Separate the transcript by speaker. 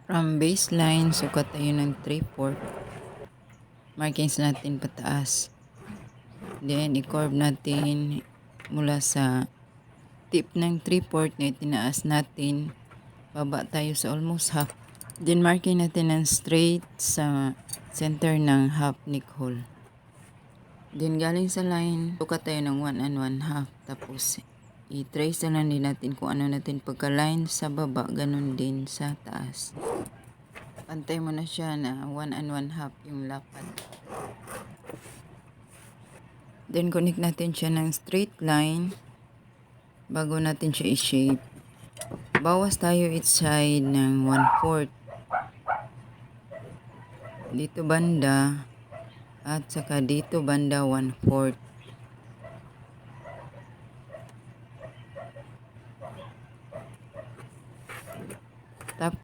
Speaker 1: From baseline, sukat tayo ng 3/4. Markings natin pataas. Then, i-curve natin mula sa tip ng 3/4 na itinaas natin. Baba tayo sa almost half. Then, marking natin ng straight sa center ng half neck hole. Then, galing sa line, sukat tayo ng 1 and 1/2. Tapos, i-trace na lang din natin kung ano natin pagka-line sa baba, ganun din sa taas. Pantay mo na siya na 1 and 1/2 yung lapad. Then, connect natin siya ng straight line bago natin siya i-shape. Bawas tayo each side ng 1/4. Dito banda at saka dito banda 1/4. Tapos,